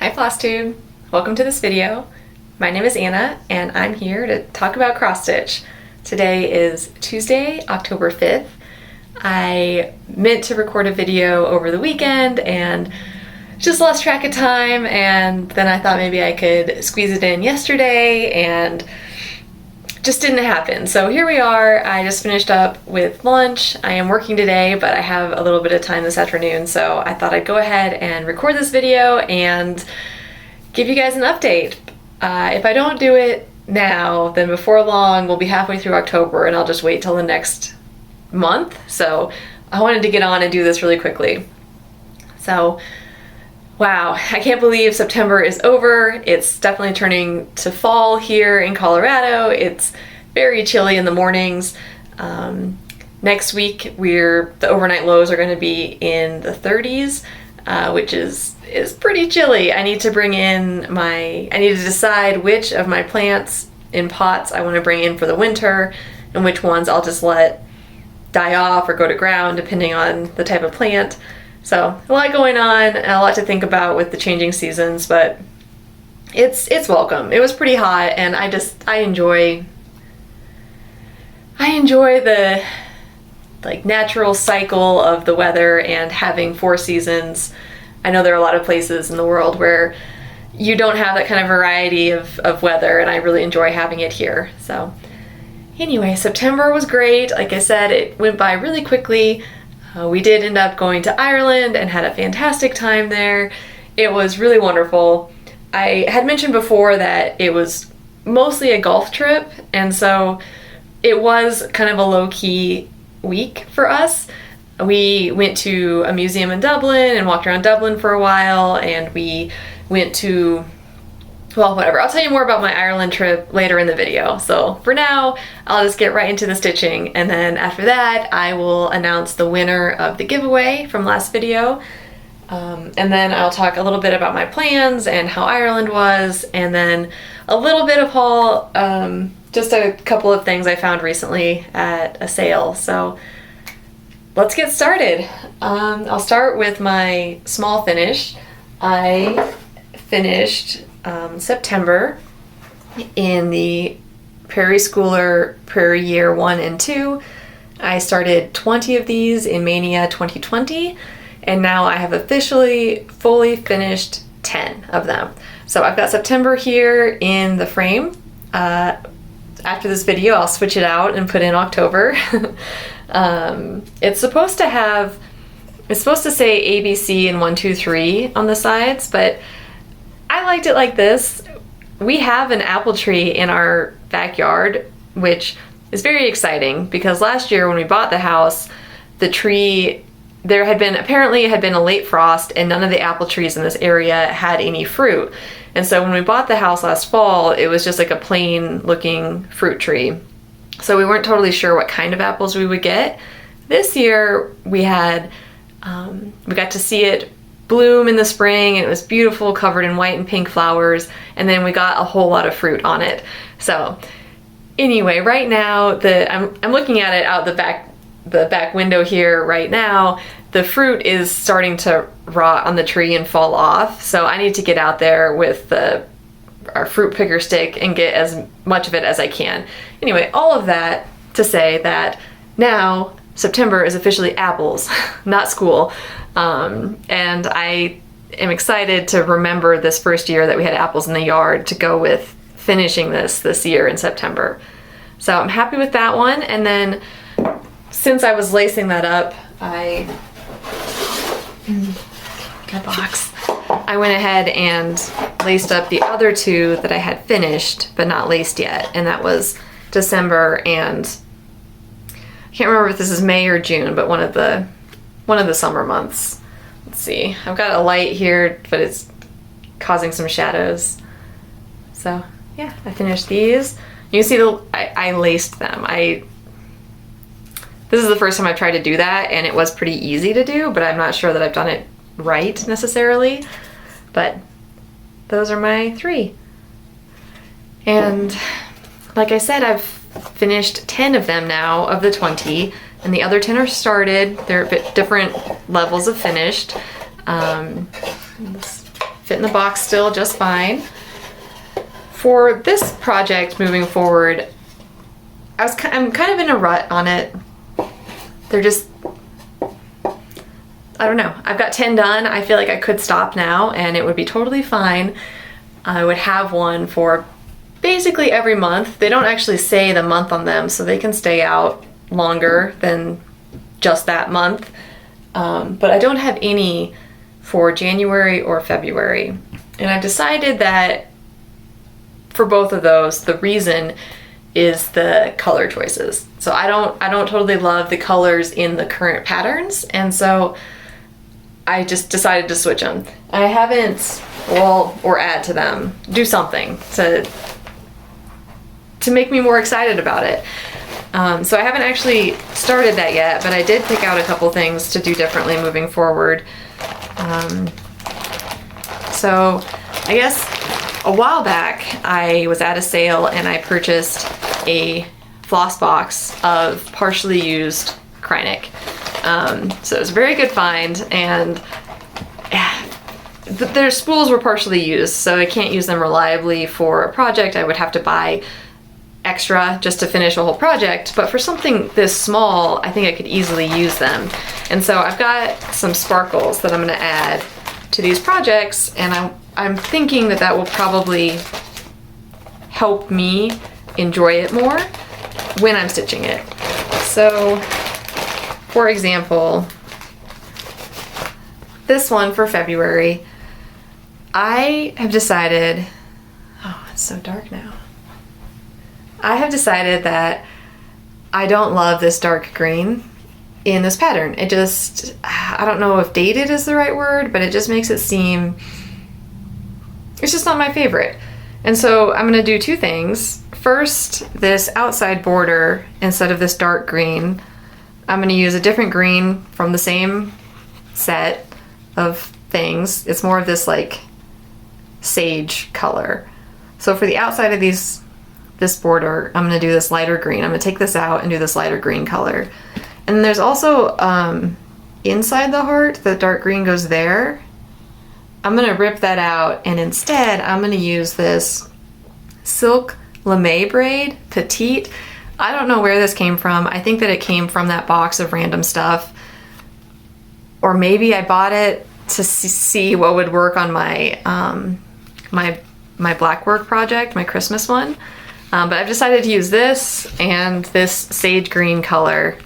Hi Flosstube! Welcome to this video. My name is Anna and I'm here to talk about cross stitch. Today is Tuesday, October 5th. I meant to record a video over the weekend and just lost track of time, and then I thought maybe I could squeeze it in yesterday and just didn't happen. So here we are. I just finished up with lunch. I am working today, but I have a little bit of time this afternoon, so I thought I'd go ahead and record this video and give you guys an update. If I don't do it now, then before long we'll be halfway through October and I'll just wait till the next month. So I wanted to get on and do this really quickly. So wow, I can't believe September is over. It's definitely turning to fall here in Colorado. It's very chilly in the mornings. Next week, the overnight lows are going to be in the 30s, which is pretty chilly. I need to decide which of my plants in pots I want to bring in for the winter and which ones I'll just let die off or go to ground depending on the type of plant. So a lot going on and a lot to think about with the changing seasons, but it's welcome. It was pretty hot and I enjoy the natural cycle of the weather and having 4 seasons. I know there are a lot of places in the world where you don't have that kind of variety of weather, and I really enjoy having it here. So anyway, September was great. Like I said, it went by really quickly. We did end up going to Ireland and had a fantastic time there. It was really wonderful. I had mentioned before that it was mostly a golf trip, and so it was kind of a low-key week for us. We went to a museum in Dublin and walked around Dublin for a while, and we went to, well, whatever. I'll tell you more about my Ireland trip later in the video. So for now, I'll just get right into the stitching, and then after that, I will announce the winner of the giveaway from last video. And then I'll talk a little bit about my plans and how Ireland was, and then a little bit of haul, just a couple of things I found recently at a sale. So let's get started. I'll start with my small finish. I finished September in the Prairie Schooler Prairie Year 1 and 2. I started 20 of these in Mania 2020, and now I have officially fully finished 10 of them. So I've got September here in the frame. After this video, I'll switch it out and put in October. It's supposed to say ABC and 1, 2, 3 on the sides, but I liked it like this. We have an apple tree in our backyard, which is very exciting because last year when we bought the house, the tree, apparently it had been a late frost and none of the apple trees in this area had any fruit. And so when we bought the house last fall, it was just like a plain looking fruit tree. So we weren't totally sure what kind of apples we would get. This year we got to see it bloom in the spring, and it was beautiful, covered in white and pink flowers, and then we got a whole lot of fruit on it. So anyway, right now I'm looking at it out the back window here right now. The fruit is starting to rot on the tree and fall off, so I need to get out there with our fruit picker stick and get as much of it as I can. Anyway, all of that to say that now September is officially apples, not school. And I am excited to remember this first year that we had apples in the yard to go with finishing this year in September. So I'm happy with that one. And then since I was lacing that up, my box, I went ahead and laced up the other 2 that I had finished but not laced yet, and that was December and I can't remember if this is May or June, but one of the summer months. Let's see. I've got a light here, but it's causing some shadows. So yeah, I finished these. You can see I laced them. This is the first time I've tried to do that, and it was pretty easy to do, but I'm not sure that I've done it right necessarily. But those are my 3. And like I said, I've finished 10 of them now of the 20, and the other 10 are started. They're a bit different levels of finished. fit in the box still just fine. For this project moving forward, I'm kind of in a rut on it. They're just, I don't know. I've got 10 done. I feel like I could stop now and it would be totally fine. I would have one for basically every month. They don't actually say the month on them, so they can stay out longer than just that month. But I don't have any for January or February. And I've decided that for both of those, the reason is the color choices. So I don't totally love the colors in the current patterns, and so I just decided to switch them. I haven't, well, or add to them, do something to make me more excited about it. So I haven't actually started that yet, but I did pick out a couple things to do differently moving forward. So I guess a while back I was at a sale and I purchased a floss box of partially used Krynic. So it was a very good find, and their spools were partially used, so I can't use them reliably for a project. I would have to buy extra just to finish a whole project, but for something this small, I think I could easily use them. And so I've got some sparkles that I'm going to add to these projects, and I'm thinking that will probably help me enjoy it more when I'm stitching it. So, for example, this one for February, I have decided, oh, it's so dark now. I have decided that I don't love this dark green in this pattern. It just, I don't know if dated is the right word, but it just makes it seem, it's just not my favorite. And so I'm gonna do two things. First, this outside border, instead of this dark green, I'm gonna use a different green from the same set of things. It's more of this like sage color. So for the outside of this border, I'm gonna do this lighter green. I'm gonna take this out and do this lighter green color. And there's also inside the heart, the dark green goes there. I'm gonna rip that out, and instead I'm gonna use this silk lame braid petite. I don't know where this came from. I think that it came from that box of random stuff, or maybe I bought it to see what would work on my my black work project, my Christmas one. But I've decided to use this and this sage green color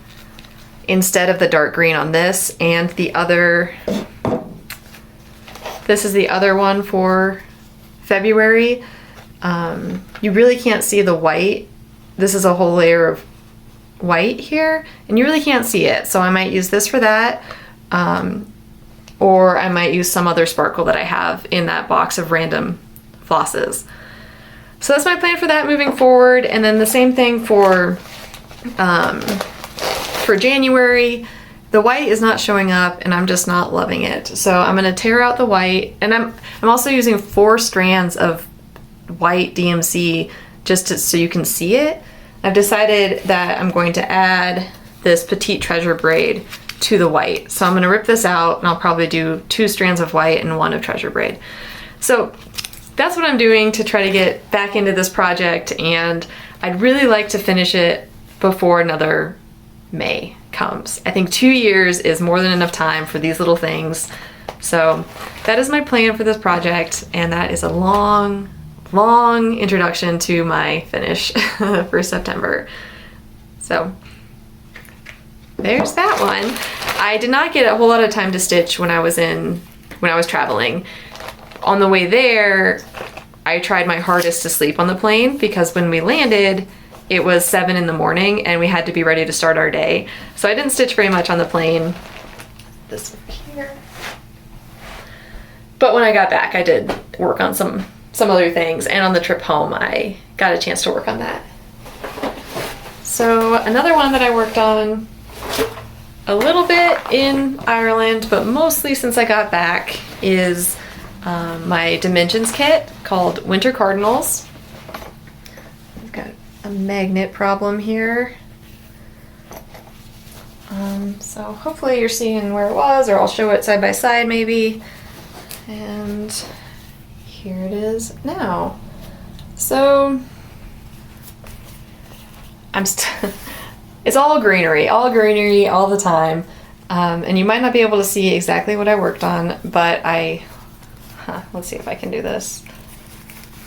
instead of the dark green on this, and the other, this is the other one for February. You really can't see the white. This is a whole layer of white here, and you really can't see it. So I might use this for that, or I might use some other sparkle that I have in that box of random flosses. So that's my plan for that moving forward. And then the same thing for January. The white is not showing up, and I'm just not loving it. So I'm gonna tear out the white, and I'm also using 4 strands of white DMC just so you can see it. I've decided that I'm going to add this petite treasure braid to the white. So I'm gonna rip this out, and I'll probably do 2 strands of white and 1 of treasure braid. So that's what I'm doing to try to get back into this project, and I'd really like to finish it before another May comes. I think 2 years is more than enough time for these little things. So that is my plan for this project, and that is a long introduction to my finish for September. So there's that one. I did not get a whole lot of time to stitch when I was traveling. On the way there, I tried my hardest to sleep on the plane, because when we landed, it was 7 in the morning and we had to be ready to start our day. So I didn't stitch very much on the plane. This one here. But when I got back, I did work on some other things, and on the trip home, I got a chance to work on that. So another one that I worked on a little bit in Ireland, but mostly since I got back, is my Dimensions kit called Winter Cardinals. I've got a magnet problem here. So hopefully you're seeing where it was, or I'll show it side by side maybe. And here it is now. So it's all greenery all the time. And you might not be able to see exactly what I worked on, but let's see if I can do this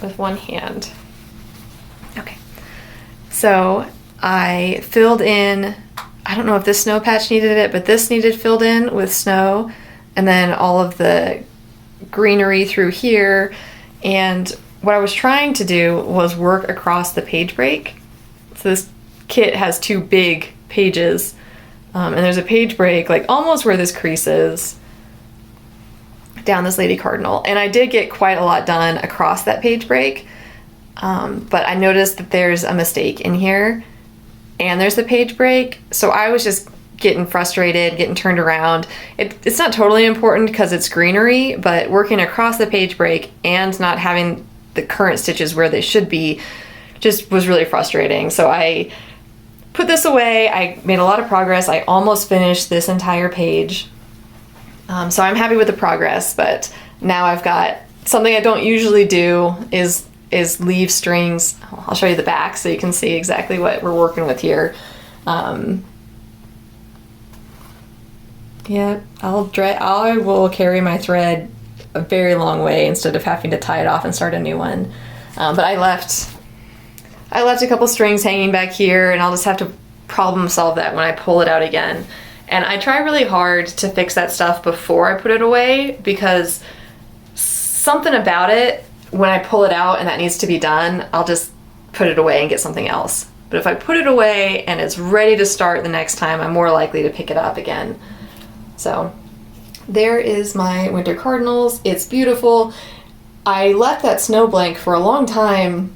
with one hand. Okay. So I filled in, I don't know if this snow patch needed it, but this needed filled in with snow, and then all of the greenery through here. And what I was trying to do was work across the page break. So this kit has 2 big pages, and there's a page break like almost where this crease is down this Lady Cardinal, and I did get quite a lot done across that page break, but I noticed that there's a mistake in here and there's the page break, so I was just getting frustrated, getting turned around. It's not totally important because it's greenery, but working across the page break and not having the current stitches where they should be just was really frustrating. So I put this away. I made a lot of progress. I almost finished this entire page. So I'm happy with the progress, but now I've got something I don't usually do is leave strings. I'll show you the back so you can see exactly what we're working with here. Yeah, I will carry my thread a very long way instead of having to tie it off and start a new one. But I left a couple strings hanging back here, and I'll just have to problem solve that when I pull it out again. And I try really hard to fix that stuff before I put it away, because something about it, when I pull it out and that needs to be done, I'll just put it away and get something else. But if I put it away and it's ready to start the next time, I'm more likely to pick it up again. So there is my winter cardinals. It's beautiful. I left that snow blank for a long time,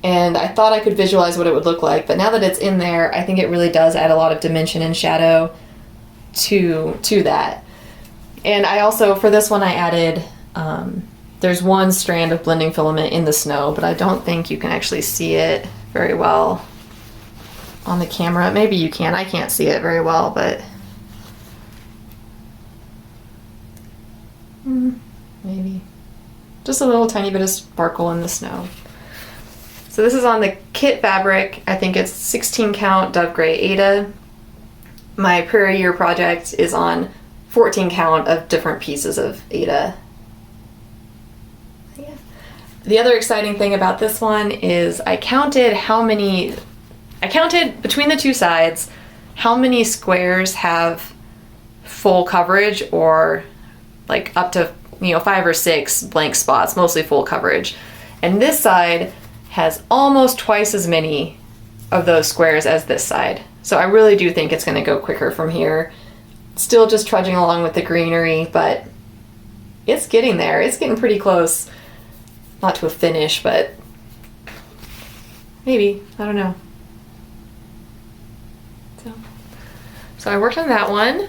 and I thought I could visualize what it would look like, but now that it's in there, I think it really does add a lot of dimension and shadow to that. And I also, for this one, I added, there's one strand of blending filament in the snow, but I don't think you can actually see it very well on the camera. Maybe you can. I can't see it very well, but maybe. Just a little tiny bit of sparkle in the snow. So this is on the kit fabric. I think it's 16 count Dove Gray Aida. My Prairie Year project is on 14 count of different pieces of Aida. Yeah. The other exciting thing about this one is I counted between the 2 sides how many squares have full coverage, or like up to 5 or 6 blank spots, mostly full coverage. And this side has almost twice as many of those squares as this side. So I really do think it's going to go quicker from here. Still just trudging along with the greenery, but it's getting there. It's getting pretty close. Not to a finish, but maybe. I don't know. So I worked on that one,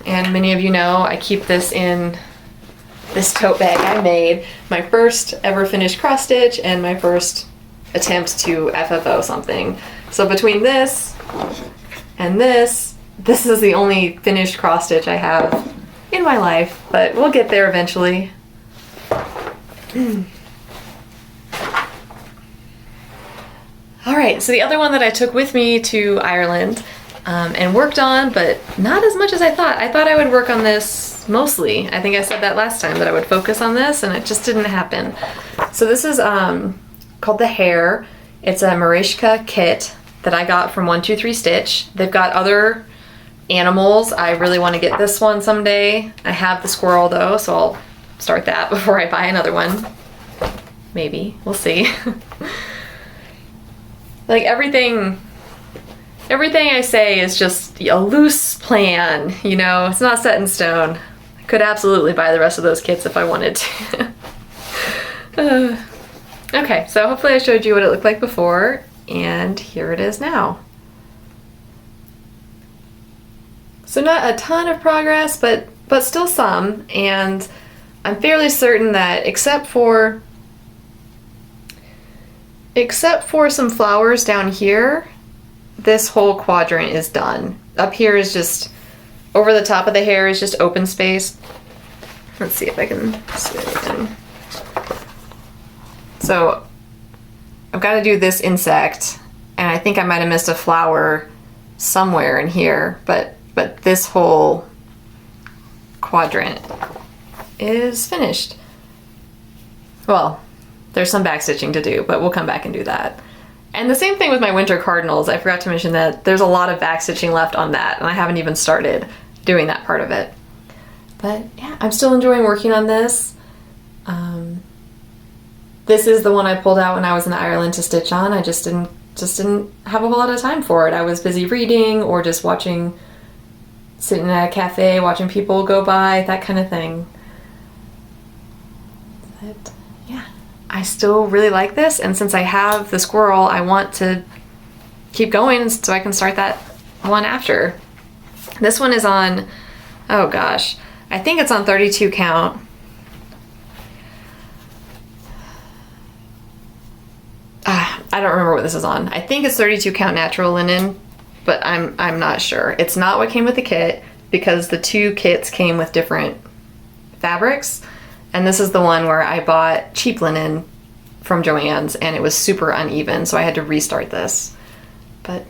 and many of you know I keep this in this tote bag I made. My first ever finished cross stitch and my first attempt to FFO something. So between this and this is the only finished cross stitch I have in my life, but we'll get there eventually. All right, so the other one that I took with me to Ireland and worked on, but not as much as I thought. I thought I would work on this mostly. I think I said that last time, that I would focus on this, and it just didn't happen. So this is called the Hare. It's a Marishka kit that I got from 123 Stitch. They've got other animals. I really want to get this one someday. I have the squirrel though, so I'll start that before I buy another one. Maybe. We'll see. Like everything I say is just a loose plan, it's not set in stone. I could absolutely buy the rest of those kits if I wanted to. Okay, so hopefully I showed you what it looked like before, and here it is now. So not a ton of progress, but still some, and I'm fairly certain that except for some flowers down here, this whole quadrant is done. Up here is just, over the top of the Hare is just open space. Let's see if I can see anything. So I've got to do this insect, and I think I might have missed a flower somewhere in here, but this whole quadrant is finished. Well, there's some backstitching to do, but we'll come back and do that. And the same thing with my winter cardinals. I forgot to mention that there's a lot of backstitching left on that, and I haven't even started doing that part of it. But yeah, I'm still enjoying working on this. This is the one I pulled out when I was in Ireland to stitch on. I just didn't have a whole lot of time for it. I was busy reading or just sitting at a cafe, watching people go by, that kind of thing. But yeah, I still really like this, and since I have the squirrel, I want to keep going so I can start that one after. This one is on, oh gosh, I think it's on 32 count. I don't remember what this is on. I think it's 32 count natural linen, but I'm not sure. It's not what came with the kit because the two kits came with different fabrics, and this is the one where I bought cheap linen from Joann's and it was super uneven, so I had to restart this. But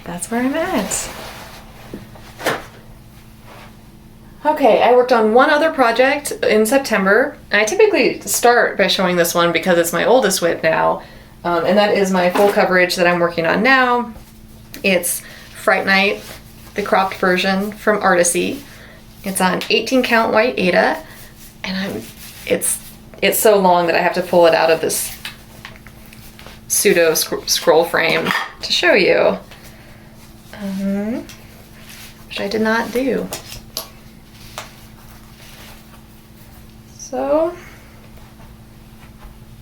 that's where I'm at. Okay, I worked on one other project in September, and I typically start by showing this one because it's my oldest WIP now, and that is my full coverage that I'm working on now. It's Fright Night, the cropped version from Artisy. It's on 18 count white Aida, and it's so long that I have to pull it out of this pseudo scroll frame to show you, which I did not do. So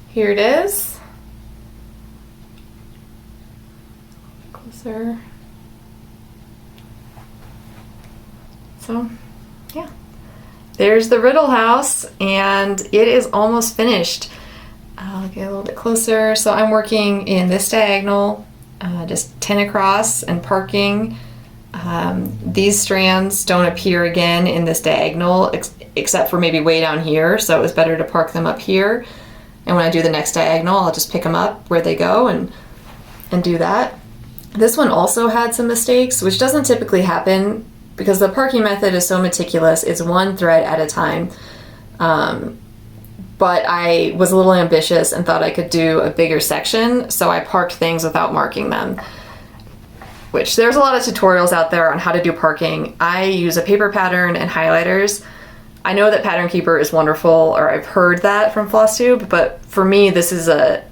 here it is. Closer. So yeah, there's the Riddle House, and it is almost finished. I'll get a little bit closer. So I'm working in this diagonal, just 10 across and parking. These strands don't appear again in this diagonal except for maybe way down here, so it was better to park them up here. And when I do the next diagonal, I'll just pick them up where they go and do that. This one also had some mistakes, which doesn't typically happen because the parking method is so meticulous. It's one thread at a time. But I was a little ambitious and thought I could do a bigger section, so I parked things without marking them. Which there's a lot of tutorials out there on how to do parking. I use a paper pattern and highlighters. I know that Pattern Keeper is wonderful, or I've heard that from Flosstube, but for me this is a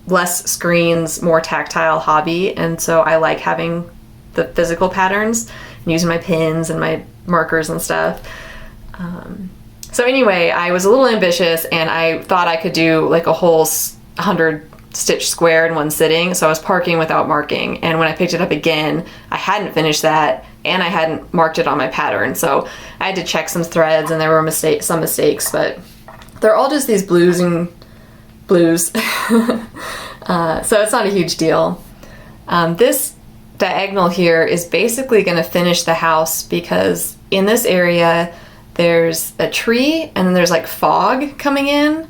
less screens, more tactile hobby, and so I like having the physical patterns and using my pins and my markers and stuff. So anyway, I was a little ambitious and I thought I could do like a whole 100 stitch square in one sitting, so I was parking without marking, and when I picked it up again I hadn't finished that and I hadn't marked it on my pattern, so I had to check some threads and there were some mistakes, but they're all just these blues and blues. So it's not a huge deal. This diagonal here is basically going to finish the house because in this area there's a tree and then there's like fog coming in.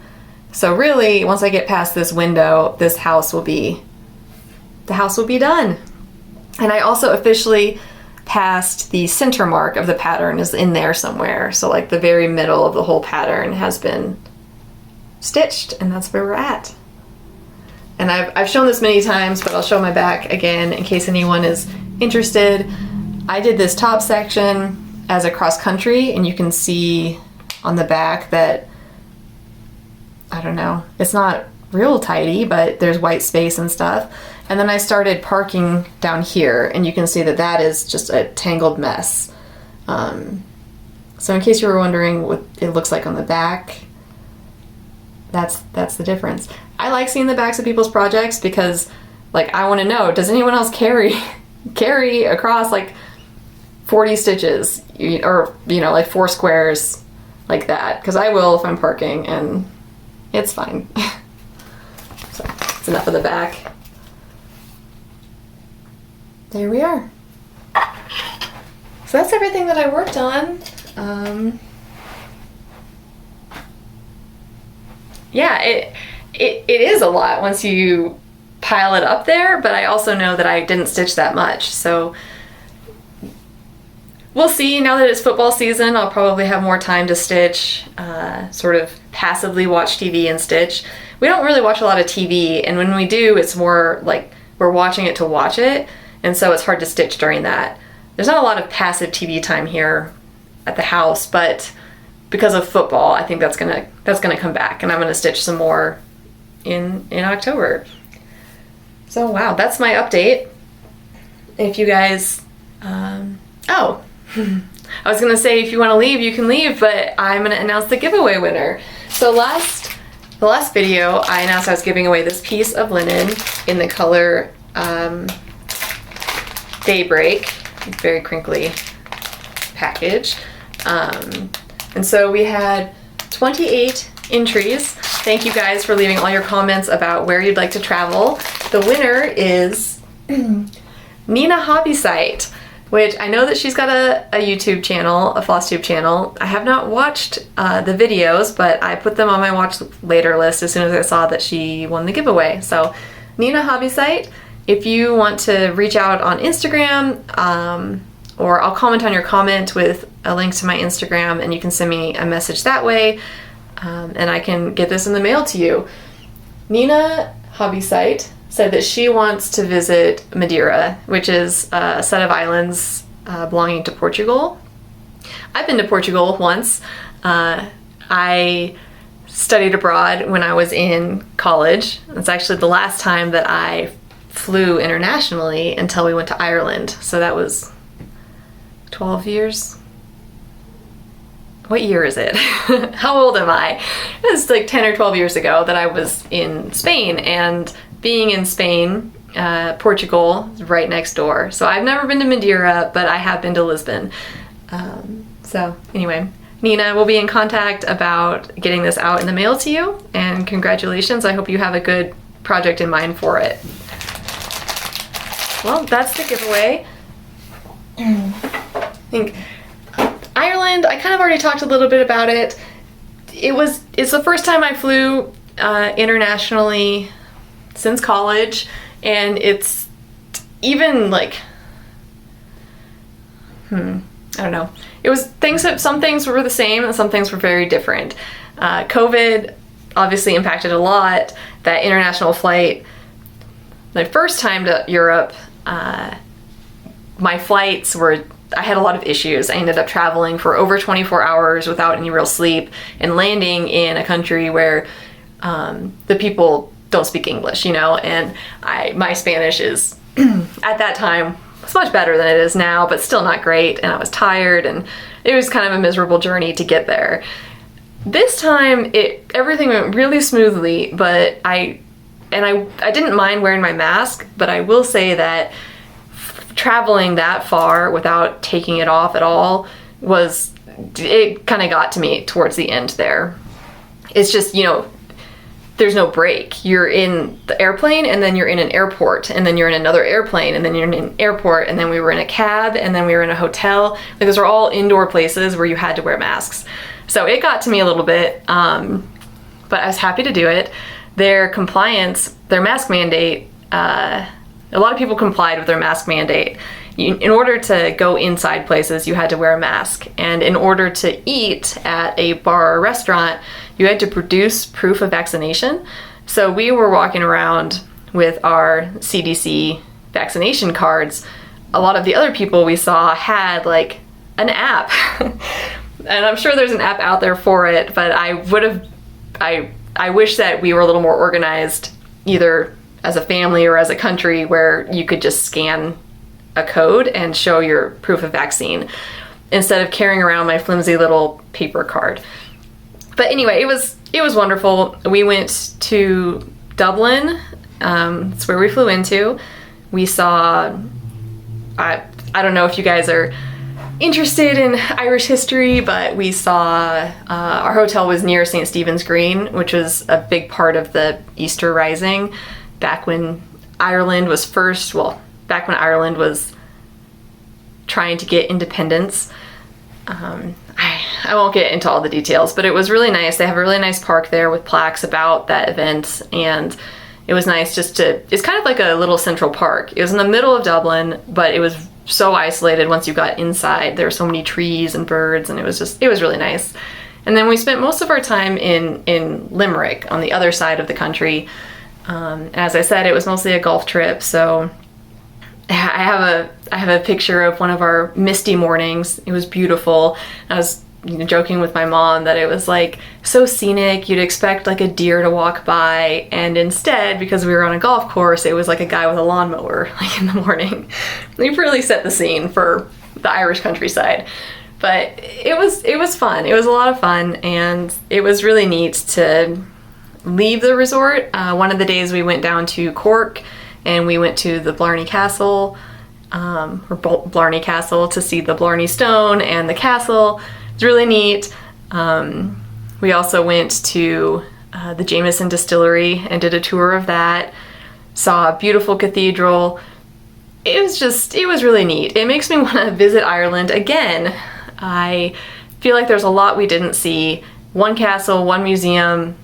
So really, once I get past this window, the house will be done. And I also officially passed the center mark of the pattern is in there somewhere. So like the very middle of the whole pattern has been stitched, and that's where we're at. And I've shown this many times, but I'll show my back again in case anyone is interested. I did this top section as a cross country, and you can see on the back that, I don't know, it's not real tidy, but there's white space and stuff. And then I started parking down here, and you can see that that is just a tangled mess. So in case you were wondering what it looks like on the back, that's the difference. I like seeing the backs of people's projects because, like, I want to know, does anyone else carry across like 40 stitches or, you know, like 4 squares like that? Because I will if I'm parking, and it's fine. So that's enough of the back. There we are. So that's everything that I worked on. yeah, it is a lot once you pile it up there, but I also know that I didn't stitch that much, so we'll see. Now that it's football season, I'll probably have more time to stitch, sort of passively watch TV and stitch. We don't really watch a lot of TV, and when we do, it's more like we're watching it to watch it, and so it's hard to stitch during that. There's not a lot of passive TV time here at the house, but because of football, I think that's gonna come back, and I'm gonna stitch some more in October. So wow, that's my update. If you guys, oh, I was gonna say if you want to leave, you can leave, but I'm gonna announce the giveaway winner. So the last video, I announced I was giving away this piece of linen in the color Daybreak, very crinkly package. And so we had 28 entries. Thank you guys for leaving all your comments about where you'd like to travel. The winner is Nina Hobby Site, which I know that she's got a YouTube channel, a Flosstube channel. I have not watched the videos, but I put them on my watch later list as soon as I saw that she won the giveaway. So Nina Hobby Site, if you want to reach out on Instagram, or I'll comment on your comment with a link to my Instagram, and you can send me a message that way, and I can get this in the mail to you. Nina Hobby Site said that she wants to visit Madeira, which is a set of islands belonging to Portugal. I've been to Portugal once. I studied abroad when I was in college. It's actually the last time that I flew internationally until we went to Ireland. So that was 12 years. What year is it? How old am I? It was like 10 or 12 years ago that I was in Spain, and being in Spain, Portugal is right next door. So I've never been to Madeira, but I have been to Lisbon. So anyway, Nina, we'll be in contact about getting this out in the mail to you, and congratulations. I hope you have a good project in mind for it. Well, that's the giveaway. I think Ireland, I kind of already talked a little bit about it. It's the first time I flew internationally since college, and it's even like, I don't know. Some things were the same and some things were very different. COVID obviously impacted a lot. That international flight, my first time to Europe, my flights were, I had a lot of issues. I ended up traveling for over 24 hours without any real sleep and landing in a country where the people don't speak English, and my Spanish is, at that time, it's much better than it is now, but still not great, and I was tired, and it was kind of a miserable journey to get there. This time, everything went really smoothly, but I didn't mind wearing my mask, but I will say that traveling that far without taking it off at all it kind of got to me towards the end there. It's just, there's no break. You're in the airplane, and then you're in an airport, and then you're in another airplane, and then you're in an airport, and then we were in a cab, and then we were in a hotel. Like, those are all indoor places where you had to wear masks. So it got to me a little bit, but I was happy to do it. Their mask mandate, a lot of people complied with their mask mandate. In order to go inside places, you had to wear a mask. And in order to eat at a bar or restaurant, you had to produce proof of vaccination. So we were walking around with our CDC vaccination cards. A lot of the other people we saw had like an app. And I'm sure there's an app out there for it, but I wish that we were a little more organized, either as a family or as a country, where you could just scan a code and show your proof of vaccine instead of carrying around my flimsy little paper card. But anyway, it was wonderful. We went to Dublin. That's where we flew into. We saw, I don't know if you guys are interested in Irish history, but we saw, our hotel was near St. Stephen's Green, which was a big part of the Easter Rising back when Ireland was trying to get independence. I I won't get into all the details, but it was really nice. They have a really nice park there with plaques about that event, and it was nice it's kind of like a little central park. It was in the middle of Dublin, but it was so isolated once you got inside. There were so many trees and birds, and it was really nice. And then we spent most of our time in Limerick on the other side of the country. As I said, it was mostly a golf trip, so I have a picture of one of our misty mornings. It was beautiful. I was joking with my mom that it was like so scenic. You'd expect like a deer to walk by, and instead, because we were on a golf course, it was like a guy with a lawnmower like in the morning. We really set the scene for the Irish countryside. But it was fun. It was a lot of fun, and it was really neat to leave the resort. One of the days we went down to Cork, and we went to the Blarney Castle, Blarney Castle, to see the Blarney Stone and the castle. It's really neat. We also went to the Jameson Distillery and did a tour of that. Saw a beautiful cathedral. It was really neat. It makes me want to visit Ireland again. I feel like there's a lot we didn't see. One castle, one museum,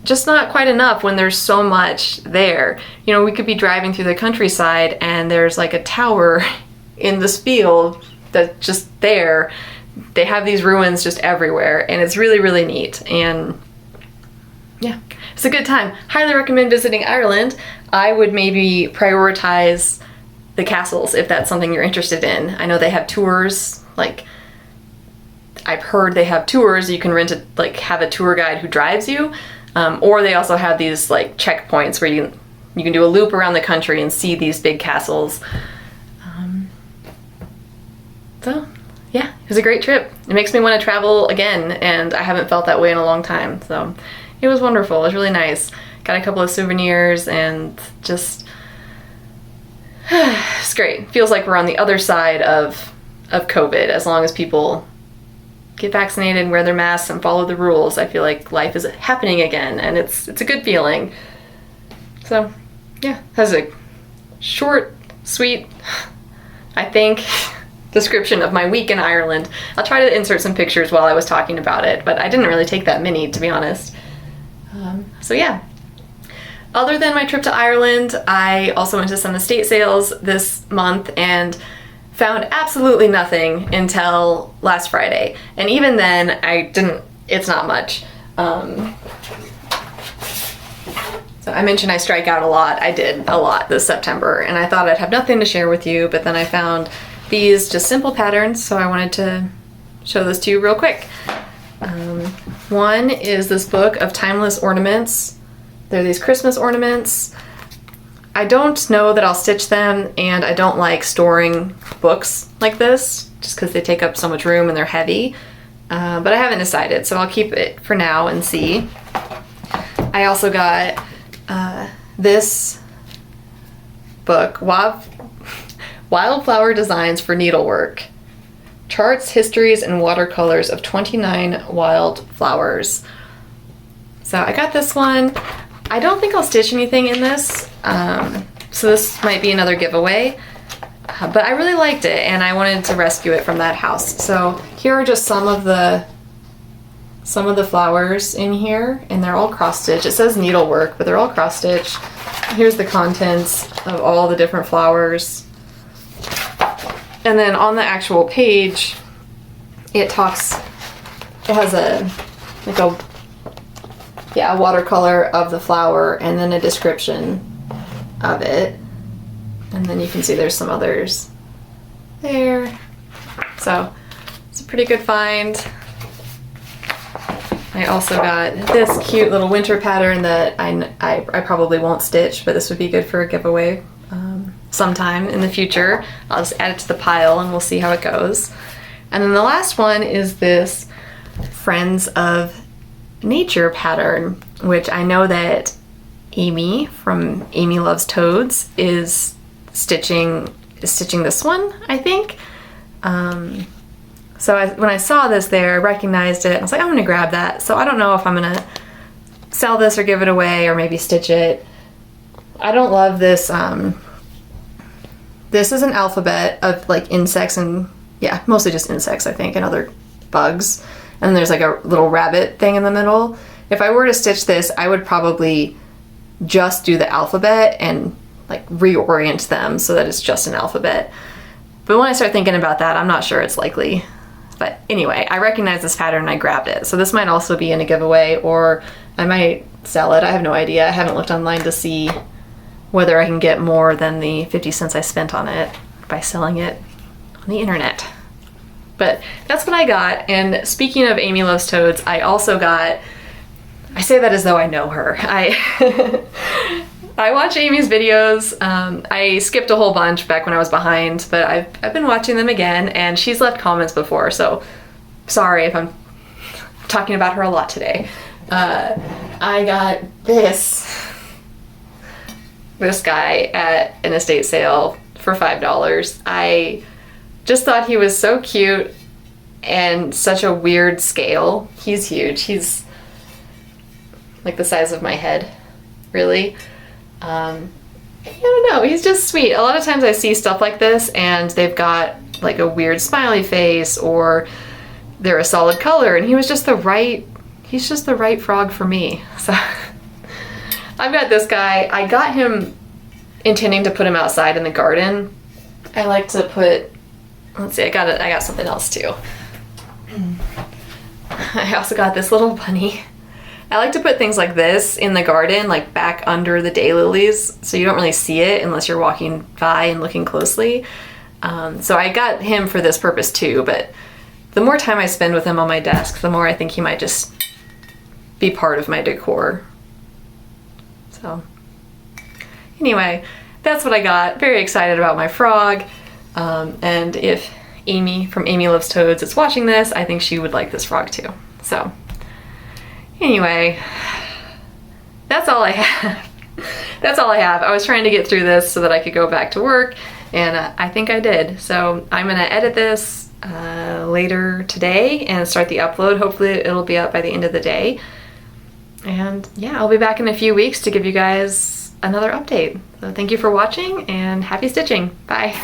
just not quite enough when there's so much there. You know, we could be driving through the countryside and there's like a tower in this field that's just there. They have these ruins just everywhere, and it's really, really neat. And yeah, it's a good time. Highly recommend visiting Ireland. I would maybe prioritize the castles if that's something you're interested in. I know they have tours, like I've heard they have tours. You can rent have a tour guide who drives you, or they also have these like checkpoints where you can do a loop around the country and see these big castles. So yeah, it was a great trip. It makes me want to travel again, and I haven't felt that way in a long time. So it was wonderful. It was really nice. Got a couple of souvenirs, and just it's great. Feels like we're on the other side of COVID. As long as people get vaccinated, wear their masks, and follow the rules, I feel like life is happening again, and it's a good feeling. So yeah, that's a short, sweet, I think, description of my week in Ireland. I'll try to insert some pictures while I was talking about it, but I didn't really take that many, to be honest. So yeah. Other than my trip to Ireland, I also went to some estate sales this month and found absolutely nothing until last Friday. And even then, it's not much. So I mentioned I strike out a lot. I did a lot this September, and I thought I'd have nothing to share with you, but then I found these just simple patterns, so I wanted to show this to you real quick. One is this book of timeless ornaments. They're these Christmas ornaments. I don't know that I'll stitch them, and I don't like storing books like this just because they take up so much room and they're heavy. But I haven't decided, so I'll keep it for now and see. I also got this book, Wildflower Designs for Needlework. Charts, histories, and watercolors of 29 wild flowers. So I got this one. I don't think I'll stitch anything in this, so this might be another giveaway, but I really liked it and I wanted to rescue it from that house. So here are just some of the flowers in here, and they're all cross-stitch. It says needlework, but they're all cross-stitch. Here's the contents of all the different flowers. And then on the actual page, it has a watercolor of the flower and then a description of it. And then you can see there's some others there. So it's a pretty good find. I also got this cute little winter pattern that I probably won't stitch, but this would be good for a giveaway sometime in the future. I'll just add it to the pile and we'll see how it goes. And then the last one is this Friends of Nature pattern, which I know that Amy from Amy Loves Toads is stitching this one, I think. So when I saw this there, I recognized it. I was like, I'm gonna grab that. So I don't know if I'm gonna sell this or give it away or maybe stitch it. I don't love this. This is an alphabet of like insects and mostly just insects, I think, and other bugs. and there's like a little rabbit thing in the middle. If I were to stitch this, I would probably just do the alphabet and like reorient them so that it's just an alphabet. But when I start thinking about that, I'm not sure it's likely. But anyway, I recognize this pattern and I grabbed it. So this might also be in a giveaway, or I might sell it. I have no idea. I haven't looked online to see whether I can get more than the 50 cents I spent on it by selling it on the internet. But that's what I got. And speaking of Amy Loves Toads, I also got, I say that as though I know her. I watch Amy's videos. I skipped a whole bunch back when I was behind, but I've been watching them again, and she's left comments before, so sorry if I'm talking about her a lot today. I got this guy at an estate sale for $5. I just thought he was so cute and such a weird scale. He's huge. He's like the size of my head, really. I don't know, he's just sweet. A lot of times I see stuff like this and they've got like a weird smiley face, or they're a solid color, and he's just the right frog for me. So I've got this guy. I got him intending to put him outside in the garden. I like to put, let's see, I got something else too. I also got this little bunny. I like to put things like this in the garden, like back under the daylilies, so you don't really see it unless you're walking by and looking closely. So I got him for this purpose too, but the more time I spend with him on my desk, the more I think he might just be part of my decor. So anyway, that's what I got. Very excited about my frog. And if Amy from Amy Loves Toads is watching this, I think she would like this frog too. So anyway, that's all I have. That's all I have. I was trying to get through this so that I could go back to work, and I think I did. So I'm gonna edit this later today and start the upload. Hopefully it'll be up by the end of the day. And yeah, I'll be back in a few weeks to give you guys another update. So thank you for watching, and happy stitching. Bye.